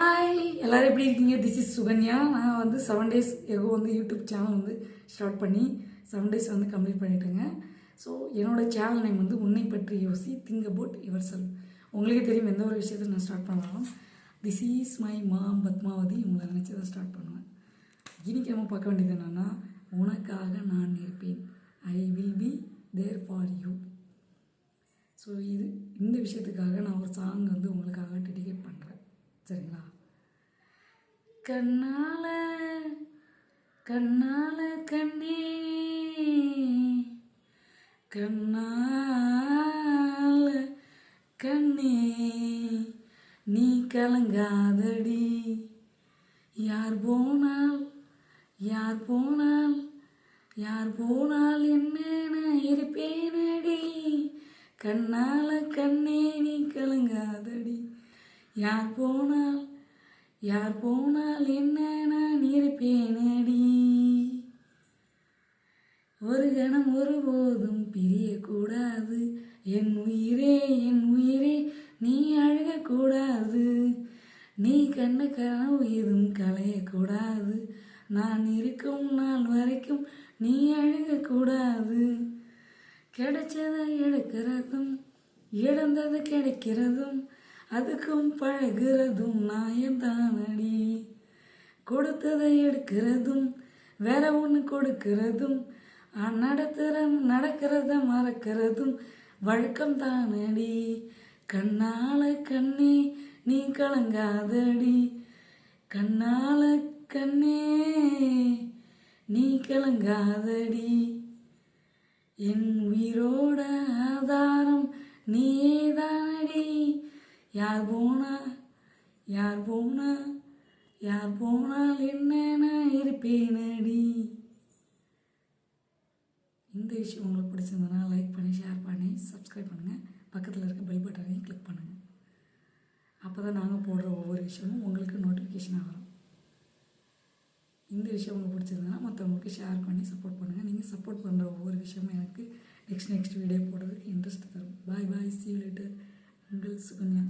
Hi எல்லோரும் எப்படி இருக்கீங்க? This is Sukanya. நான் வந்து 7 days எகோ வந்து யூடியூப் சேனல் வந்து ஸ்டார்ட் பண்ணி 7 days வந்து கம்ப்ளீட் பண்ணிட்டேங்க. ஸோ என்னோடய சேனல் நேம் வந்து உன்னை பற்றி யோசி, திங்க் அபவுட் யுவர் செல்ஃப். உங்களுக்கே தெரியும், எந்த ஒரு விஷயத்தை நான் ஸ்டார்ட் பண்ணாலும் this is my mom Padmavati உங்களை நினச்சி தான் ஸ்டார்ட் பண்ணுவேன். இன்றைக்கி நம்ம பார்க்க வேண்டியது என்னென்னா, உனக்காக நான் இருப்பேன், I will be there for you. So இந்த விஷயத்துக்காக நான் ஒரு சாங் வந்து உங்களுக்காக டெடிகேட் பண்ணுறேன். சரிங்களா? கண்ணால கண்ணால கண்ணே, கண்ணால கண்ணே, நீ கலங்காதடி. யார் போனால் யார் போனால் யார் போனால் என்ன நான் இருப்பேனடி. கண்ணால கண்ணே, நீ கலங்காதடி. யார் போனால் என்ன நான் இருப்பேனடி. ஒரு கணம் ஒருபோதும் பிரியக்கூடாது, என் உயிரே என் உயிரே நீ அழுகக்கூடாது. நீ கண்ண கனவு எதுவும் களையக்கூடாது, நான் இருக்கும் நாள் வரைக்கும் நீ அழுகக்கூடாது. கிடைச்சதை எடுக்கிறதும் இழந்தது கிடைக்கிறதும் அதுக்கும் பழகிறதும் நியாயம்தானடி. கொடுத்ததை எடுக்கிறதும் வேற ஒன்று கொடுக்கிறதும் நடக்கிறத மறக்கிறதும் வழக்கம் தானடி. கண்ணால கண்ணே, நீ கலங்காதடி. கண்ணால கண்ணே, நீ கலங்காதடி. என் உயிரோட ஆதாரம் நீதானடி. யார் போனால் என்ன நான் இருப்பேனடி. இந்த விஷயம் உங்களுக்கு பிடிச்சிருந்ததுன்னா லைக் பண்ணி, ஷேர் பண்ணி, சப்ஸ்கிரைப் பண்ணுங்கள். பக்கத்தில் இருக்க பெல் பட்டனையும் கிளிக் பண்ணுங்கள். அப்போ தான் நாங்கள் போடுற ஒவ்வொரு விஷயமும் உங்களுக்கு நோட்டிஃபிகேஷனாக வரும். இந்த விஷயம் உங்களுக்கு பிடிச்சிருந்ததுன்னா மற்றவங்களுக்கு ஷேர் பண்ணி சப்போர்ட் பண்ணுங்கள். நீங்கள் சப்போர்ட் பண்ணுற ஒவ்வொரு விஷயமும் எனக்கு நெக்ஸ்ட் வீடியோ போடுறதுக்கு இன்ட்ரெஸ்ட் தரும். பாய் பாய், see you later. உங்கள் சுகன்யா.